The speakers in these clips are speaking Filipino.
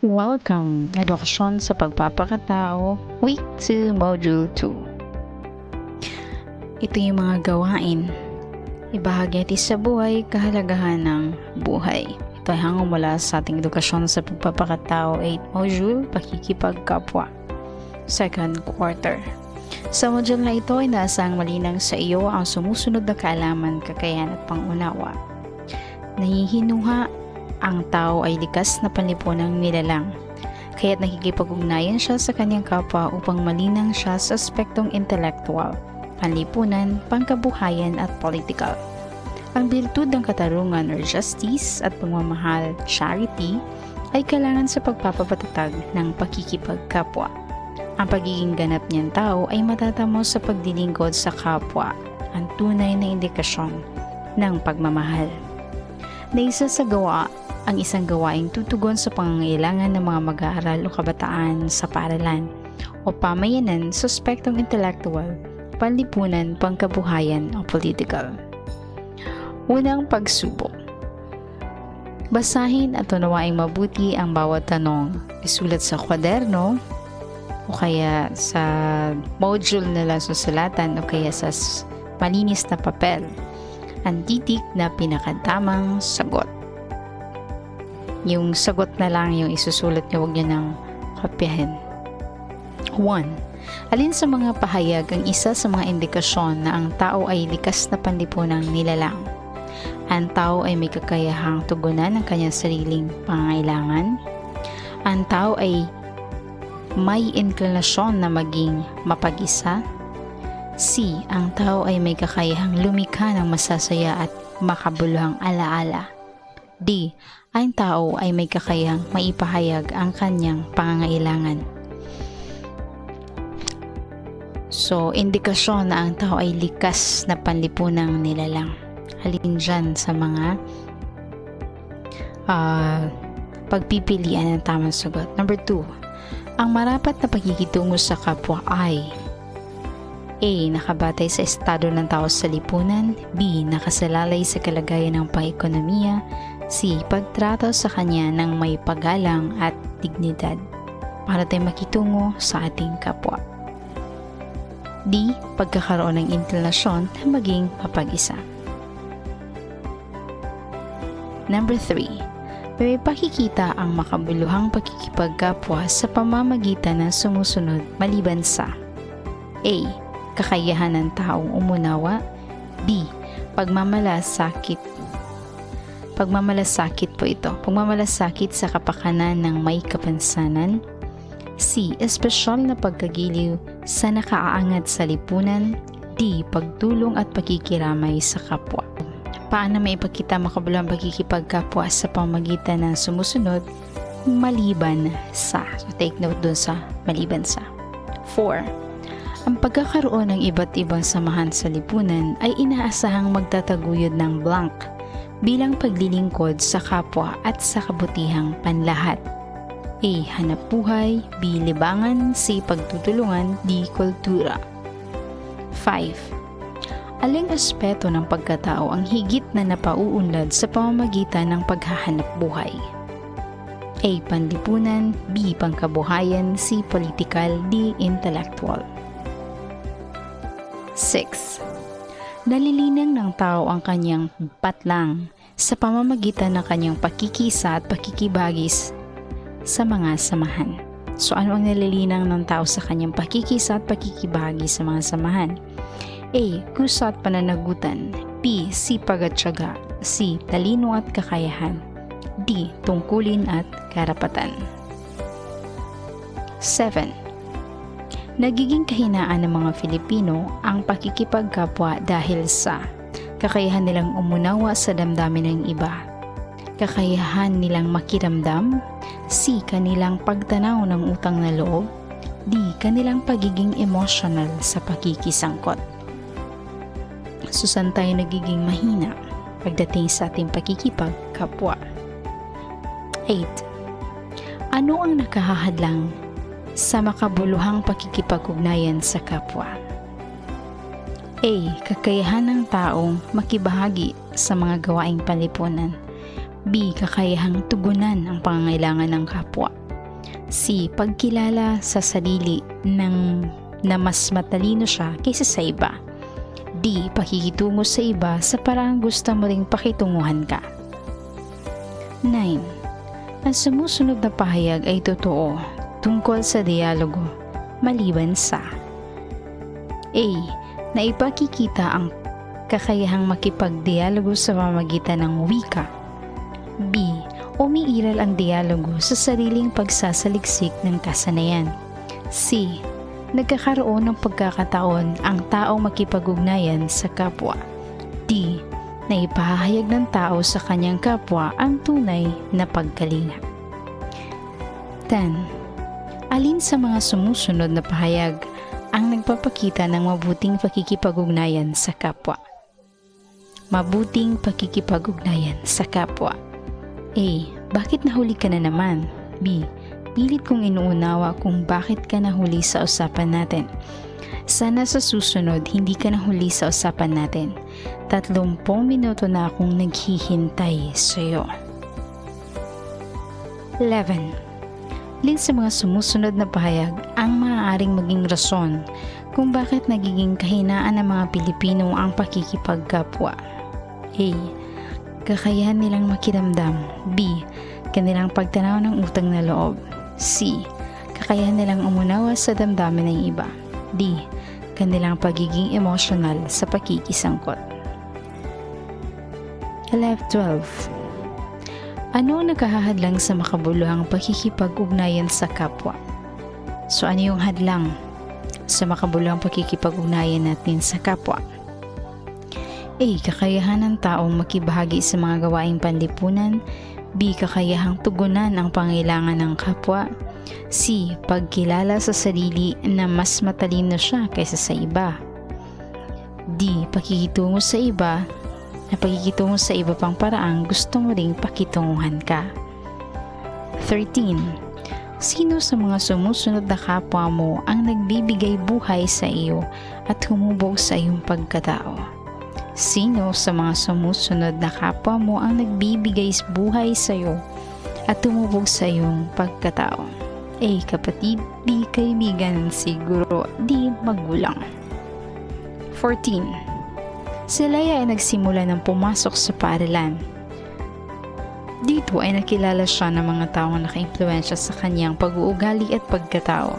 Welcome! Edukasyon sa Pagpapakatao, Week 2, Module 2. Ito yung mga gawain. Ibahagi natin sa buhay kahalagahan ng buhay. Ito ay hango mula sa ating Edukasyon sa Pagpapakatao 8 Module, Pakikipagkapwa, 2nd Quarter. Sa module na ito ay naasang malinang sa iyo ang sumusunod na kaalaman, kakayahan at pangunawa. Nahihinuha ang tao ay likas na panlipunang nilalang, kaya't nakikipag-ugnayan siya sa kanyang kapwa upang malinang siya sa aspektong intelektual, panlipunan, pangkabuhayan at political. Ang birtud ng katarungan or justice at pagmamahal, charity, ay kailangan sa pagpapapatatag ng pakikipagkapwa. Ang pagiging ganap niyang tao ay matatamo sa pagdilingkod sa kapwa, ang tunay na indikasyon ng pagmamahal. Na isa sa gawa ang isang gawaing tutugon sa pangangailangan ng mga mag-aaral o kabataan sa paaralan o pamayanan sa aspektong intelektual, panlipunan, pangkabuhayan o political. Unang pagsubok. Basahin at unawaing mabuti ang bawat tanong. Isulat sa kwaderno o kaya sa module na lang susulatan o kaya sa malinis na papel ang titik na pinakatamang sagot. Yung sagot na lang yung isusulat niyo, huwag niyo nang kopyahin. 1. Alin sa mga pahayag ang isa sa mga indikasyon na ang tao ay likas na panlipunang nilalang? Ang tao ay may kakayahang tugunan ng kanyang sariling pangangailangan? Ang tao ay may inklinasyon na maging mapag-isa? C. Ang tao ay may kakayahang lumikha ng masasaya at makabuluhang alaala. D. Ang tao ay may kakayahang maipahayag ang kanyang pangangailangan. So, indikasyon na ang tao ay likas na panlipunang nilalang. Halin dyan sa mga pagpipilian ng tamang sagot. Number 2. Ang marapat na pagkikitungo sa kapwa ay A. Nakabatay sa estado ng tao sa lipunan. B. Nakasalalay sa kalagayan ng pang-ekonomiya. C. Pagtrato sa kanya ng may paggalang at dignidad para tayo makitungo sa ating kapwa. D. Pagkakaroon ng inklinasyon na maging mapag-isa. Number 3. May pakikita ang makabuluhang pakikipagkapwa sa pamamagitan ng sumusunod maliban sa A. Kakayahan ng taong umunawa. B. Pagmamalasakit po ito. Pagmamalasakit sa kapakanan ng may kapansanan. C. Espesyal na pagkagiliw sa nakaaangat sa lipunan. D. Pagtulong at pagkikiramay sa kapwa. Paano may ipakita makabuluhang pagkikipagkapwa sa pamamagitan ng sumusunod maliban sa? So take note dun sa maliban sa. 4. Ang pagkakaroon ng iba't ibang samahan sa lipunan ay inaasahang magtataguyod ng blank bilang paglilingkod sa kapwa at sa kabutihang panlahat. A. Hanapbuhay. B. Libangan. C. Pagtutulungan. D. Kultura. 5. Aling aspeto ng pagkatao ang higit na napauunlad sa pamamagitan ng paghahanap buhay? A. Panlipunan. B. Pangkabuhayan. C. Political. D. Intellectual. 6. Nalilinang ng tao ang kanyang patlang sa pamamagitan ng kanyang pakikisa at pakikibagis sa mga samahan. So ano ang nalilinang ng tao sa kanyang pakikisa at pakikibagi sa mga samahan? A. Kusa at pananagutan. B. Sipag at tiyaga. C. Talino at kakayahan. D. Tungkulin at karapatan. 7. Nagiging kahinaan ng mga Filipino ang pakikipagkapwa dahil sa kakayahan nilang umunawa sa damdamin ng iba, kakayahan nilang makiramdam. C. Kanilang pagtanaw ng utang na loob. D. Kanilang pagiging emotional sa pakikisangkot. So saan tayo nagiging mahina pagdating sa ating pakikipagkapwa? 8. Ano ang nakahahadlang sa makabuluhang pakikipag-ugnayan sa kapwa? A. Kakayahan ng taong makibahagi sa mga gawaing panlipunan. B. Kakayahang tugunan ang pangangailangan ng kapwa. C. Pagkilala sa sarili na mas matalino siya kaysa sa iba. D. Pakikitungo sa iba sa paraang gusto mo ring pakitunguhan ka. 9. Ang sumusunod na pahayag ay totoo tungkol sa dialogo, maliban sa A. Na ipakikita ang kakayahang makipagdialogo sa pamamagitan ng wika. B. Umiiral ang dialogo sa sariling pagsasaliksik ng kasanayan. C. Nagkakaroon ng pagkakataon ang taong makipag-ugnayan sa kapwa. D. Na ipahahayag ng tao sa kanyang kapwa ang tunay na pagkalinga. 10. Alin sa mga sumusunod na pahayag ang nagpapakita ng mabuting pakikipag-ugnayan sa kapwa? Mabuting pakikipag-ugnayan sa kapwa. A. Bakit nahuli ka na naman? B. Pilit kong inuunawa kung bakit ka nahuli sa usapan natin. Sana sa susunod hindi ka nahuli sa usapan natin. 30 minuto na akong naghihintay sa iyo. 11. Alin sa mga sumusunod na pahayag ang maaaring maging rason kung bakit nagiging kahinaan ng mga Pilipino ang pakikipagkapwa? A. Kakayahan nilang makiramdam. B. Kanilang pagtanaw ng utang na loob. C. Kakayahan nilang umunawa sa damdamin ng iba. D. Kanilang pagiging emosyonal sa pakikisangkot. 12. Ano ang nakahahadlang sa makabuluhang pakikipag-ugnayan sa kapwa? So ano yung hadlang sa makabuluhang pakikipag-ugnayan natin sa kapwa? A. Kakayahan ng taong makibahagi sa mga gawaing panlipunan. B. Kakayahang tugunan ang pangailangan ng kapwa. C. Pagkilala sa sarili na mas matalino siya kaysa sa iba. D. Pakikitungo sa iba pang paraang gusto mo ring pakitunguhan ka. 13. Sino sa mga sumusunod na kapwa mo ang nagbibigay buhay sa iyo at humubog sa iyong pagkatao? Sino sa mga sumusunod na kapwa mo ang nagbibigay buhay sa iyo at tumubog sa iyong pagkatao? A. Kapatid. B. Kaibigan. Siguro. D. Magulang. 14. Si Leia ay nagsimula ng pumasok sa paaralan. Dito ay nakilala siya ng mga taong naka-impluwensya sa kanyang pag-uugali at pagkatao.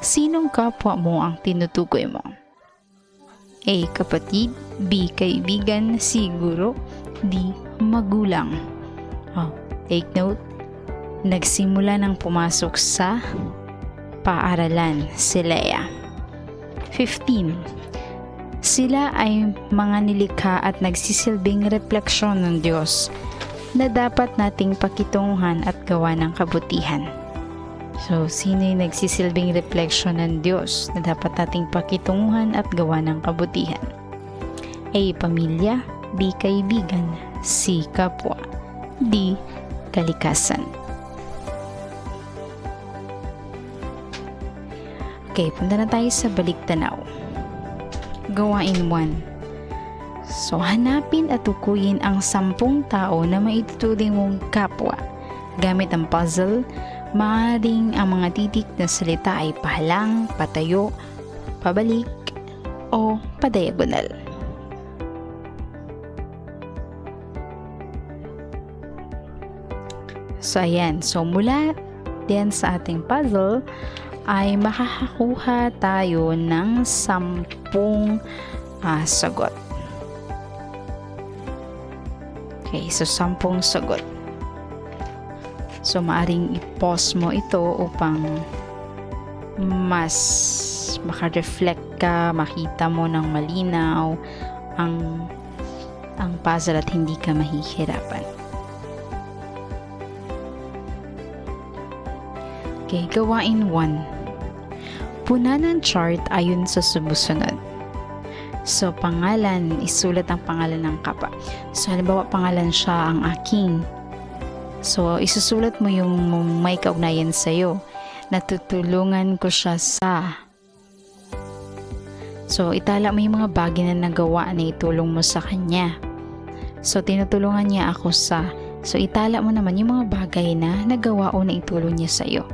Sinong kapwa mo ang tinutukoy mo? A. Kapatid. B. Kaibigan. C. Guro. D. Magulang. Take note. Nagsimula ng pumasok sa paaralan si Leia. 15. Sila ay mga nilikha at nagsisilbing refleksyon ng Diyos na dapat nating pakitunguhan at gawa ng kabutihan. So, sino yung nagsisilbing refleksyon ng Diyos na dapat nating pakitunguhan at gawa ng kabutihan? A. Pamilya. B. Kaibigan. C. Kapwa. D. Kalikasan. Okay, punta na tayo sa balik-tanaw. Gawain 1. So, hanapin at tukuyin ang 10 tao na maituturing mong kapwa. Gamit ang puzzle, maaaring ang mga titik na salita ay pahalang, patayo, pabalik, o padiagonal. So, ayan. So, mula din sa ating puzzle, ay makakakuha tayo ng 10 sagot. Okay, so 10 sagot. So, maaring i-pause mo ito upang mas maka-reflect ka, makita mo ng malinaw ang puzzle at hindi ka mahihirapan. Okay, gawain 1. Punan ang chart ayon sa sumusunod. So, pangalan, isulat ang pangalan ng kapwa. So, halimbawa, pangalan siya ang aking. So, isusulat mo yung may kaugnayan sa'yo. Natutulungan ko siya sa. So, itala mo yung mga bagay na nagawa na itulong mo sa kanya. So, tinutulungan niya ako sa. So, itala mo naman yung mga bagay na nagawa o na itulong niya sa'yo.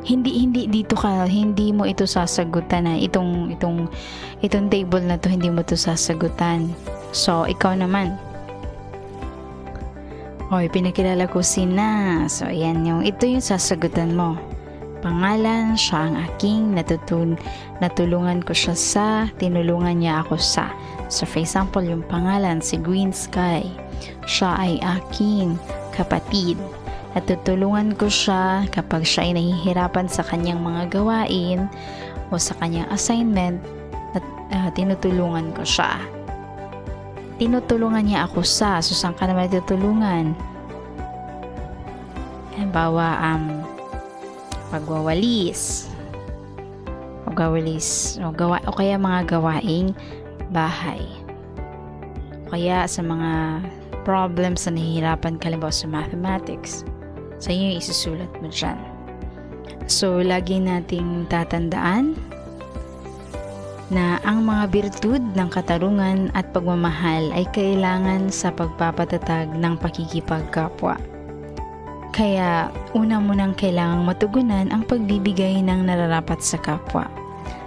hindi dito ka, hindi mo ito sasagutan na itong table na to, hindi mo to sasagutan. So ikaw naman, pinakilala ko si Na. So ayan, ito yung sasagutan mo. Pangalan, siya ang aking natulungan ko siya sa, tinulungan niya ako sa. So for example, yung pangalan si Green Sky, siya ay aking kapatid. Natutulungan ko siya kapag siya ay nahihirapan sa kanyang mga gawain o sa kanyang assignment, tinutulungan ko siya. Tinutulungan niya ako sa, so saan ka naman tutulungan? Halimbawa, pagwawalis, o kaya mga gawaing bahay. O kaya sa mga problems na nahihirapan ka, halimbawa sa mathematics. So, yun yung isusulat mo dyan. So, lagi nating tatandaan na ang mga birtud ng katarungan at pagmamahal ay kailangan sa pagpapatatag ng pakikipagkapwa. Kaya, una mo nang kailangang matugunan ang pagbibigay ng nararapat sa kapwa.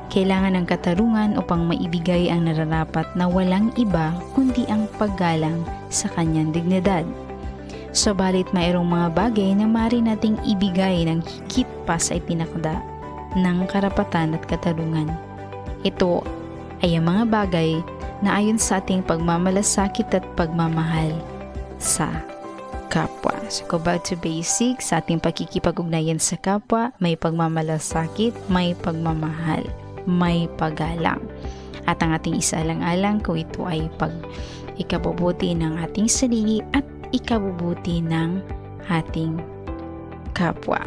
Kailangan ng katarungan upang maibigay ang nararapat na walang iba kundi ang paggalang sa kanyang dignidad. Subalit mayroong mga bagay na maaari nating ibigay ng higit pa sa ipinakda ng karapatan at katarungan. Ito ay ang mga bagay na ayon sa ating pagmamalasakit at pagmamahal sa kapwa. So go back to basics, sa ating pakikipag-ugnayan sa kapwa, may pagmamalasakit, may pagmamahal, may paggalang. At ang ating isaalang-alang kung ito ay ikabubuti ng ating sarili at ikabubuti ng ating kapwa.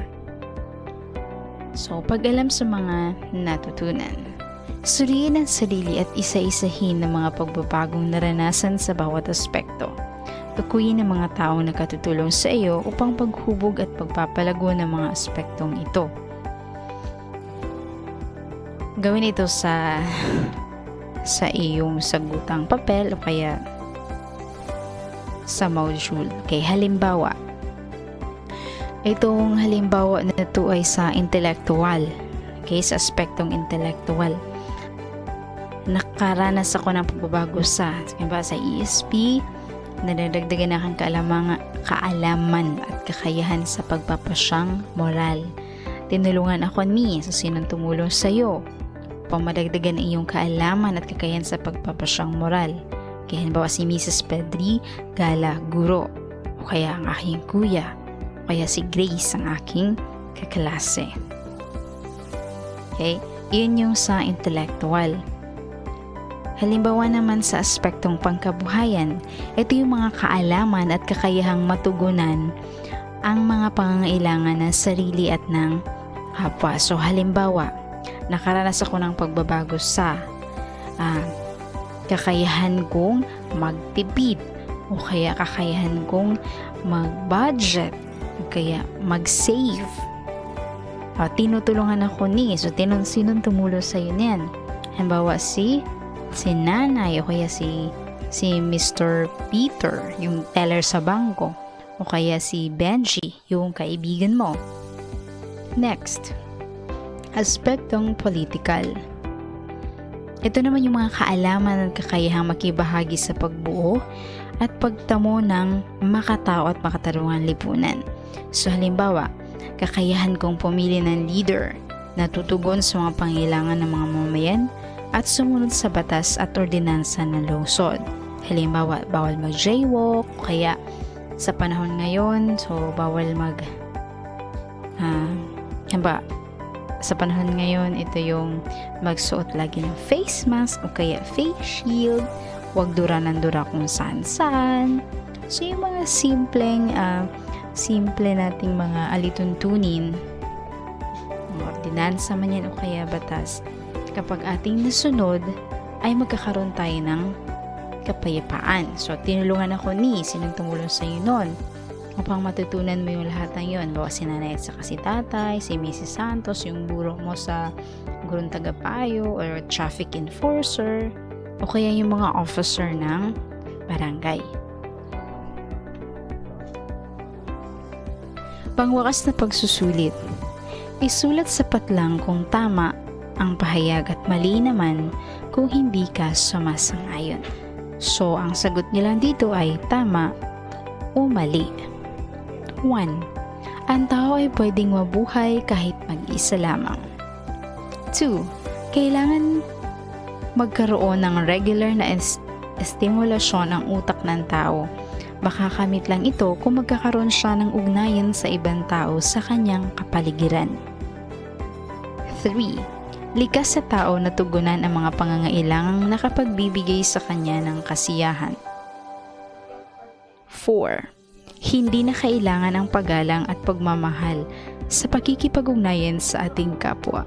So, pag-alam sa mga natutunan. Suriin ang sarili at isa-isahin ng mga pagbabagong naranasan sa bawat aspekto. Tukuyin ang mga taong nakatutulong sa iyo upang paghubog at pagpapalago ng mga aspektong ito. Gawin ito sa iyong sagutang papel o kaya sa module. Okay, halimbawa. Itong halimbawa na ito ay sa intellectual. Okay, sa aspektong intellectual. Nakaranas ako ng pagbabago sa ESP, nadadagdagan aking kaalaman at kakayahan sa pagpapasyang moral. Tinulungan ako sa sinong tumulong sa iyo upang madagdagan ang iyong kaalaman at kakayahan sa pagpapasyang moral. Kaya halimbawa si Mrs. Pedri Gala Guro, o kaya ang aking kuya, o kaya si Grace ang aking kaklase. Okay, yun yung sa intellectual. Halimbawa naman sa aspektong pangkabuhayan, ito yung mga kaalaman at kakayahang matugunan ang mga pangangailangan ng sarili at ng kapwa. So halimbawa, nakaranas ako ng pagbabago sa kakayahan kong magtipid o kaya kakayahan kong mag-budget o kaya mag-save. Tinutulungan ako so sinong tumulong sa iyo niyan? Halimbawa si nanay o kaya si Mr. Peter, yung teller sa bangko, o kaya si Benji, yung kaibigan mo. Next, aspektong political. Ito naman yung mga kaalaman at kakayahang makibahagi sa pagbuo at pagtamo ng makatao at makatarungan lipunan. So halimbawa, kakayahan kong pumili ng leader na tutugon sa mga pangailangan ng mga mamamayan at sumunod sa batas at ordinansa ng lungsod. Halimbawa, bawal mag-jaywalk, kaya sa panahon ngayon, so bawal sa panahon ngayon, ito yung magsuot lagi ng face mask o kaya face shield, huwag dura ng dura kung saan-saan. So yung mga simple nating mga alituntunin, mga ordinansa man yan o kaya batas, kapag ating nasunod, ay magkakaroon tayo ng kapayapaan. So tinulungan ako sinong tumulong sa iyo nun upang matutunan mo yung lahat ng yun. Bawa si nanay at saka si tatay, si Mrs. Santos, yung buro mo sa gurong tagapayo or traffic enforcer, o kaya yung mga officer ng barangay. Pangwakas na pagsusulit. Isulat sapat lang kung tama ang pahayag at mali naman kung hindi ka sumasang-ayon. So, ang sagot nila dito ay tama o mali. 1. Ang tao ay pwedeng mabuhay kahit mag-isa lamang. 2. Kailangan magkaroon ng regular na estimulasyon ang utak ng tao. Makakamit lang ito kung magkakaroon siya ng ugnayan sa ibang tao sa kanyang kapaligiran. 3. Likas sa tao na tugunan ang mga pangangailangang nakapagbibigay sa kanya ng kasiyahan. 4. Hindi na kailangan ang paggalang at pagmamahal sa pakikipag-ugnayan sa ating kapwa.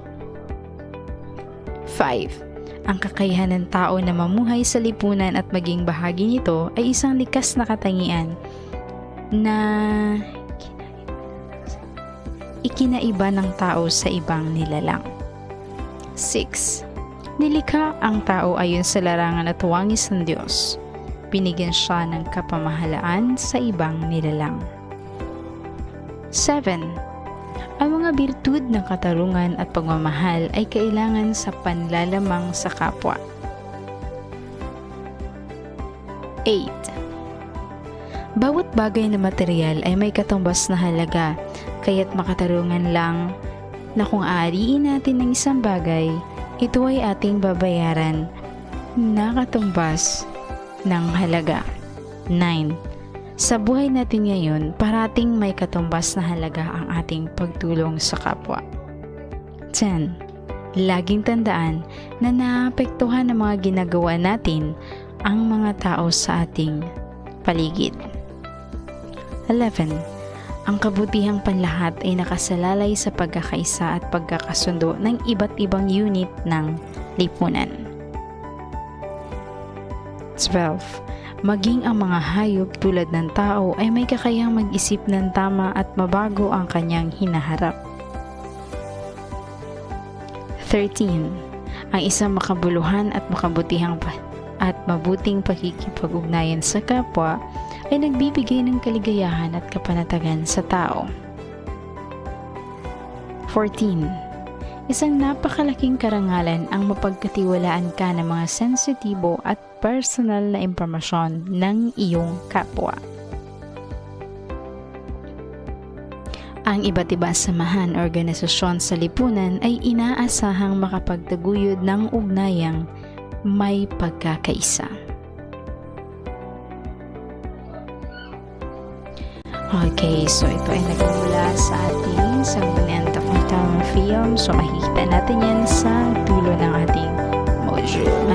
5. Ang kakayahan ng tao na mamuhay sa lipunan at maging bahagi nito ay isang likas na katangian na ikinaiba ng tao sa ibang nilalang. 6. Nilikha ang tao ayon sa larangan at wangis ng Diyos. Binigyan siya ng kapamahalaan sa ibang nilalang. 7. Ang mga birtud ng katarungan at pagmamahal ay kailangan sa panlalamang sa kapwa. 8. Bawat bagay na material ay may katumbas na halaga, kaya't makatarungan lang na kung aariin natin ng isang bagay, ito ay ating babayaran na katumbas ng halaga. 9. Sa buhay natin ngayon, parating may katumbas na halaga ang ating pagtulong sa kapwa. 10. Laging tandaan na naapektuhan ng mga ginagawa natin ang mga tao sa ating paligid. 11. Ang kabutihang panlahat ay nakasalalay sa pagkakaisa at pagkakasundo ng iba't ibang unit ng lipunan. 12. Maging ang mga hayop tulad ng tao ay may kakayang mag-isip ng tama at mabago ang kanyang hinaharap. 13. Ang isang makabuluhan at makabutihang at mabuting pakikipag-ugnayan sa kapwa ay nagbibigay ng kaligayahan at kapanatagan sa tao. 14. Isang napakalaking karangalan ang mapagkatiwalaan ka ng mga sensitibo at personal na impormasyon ng iyong kapwa. Ang iba't iba samahan o organisasyon sa lipunan ay inaasahang makapagtaguyod ng ugnayang may pagkakaisa. Okay, so ito ay nagmula sa ating sangguniang dokumental film. So makikita natin yan sa dulo ng ating module.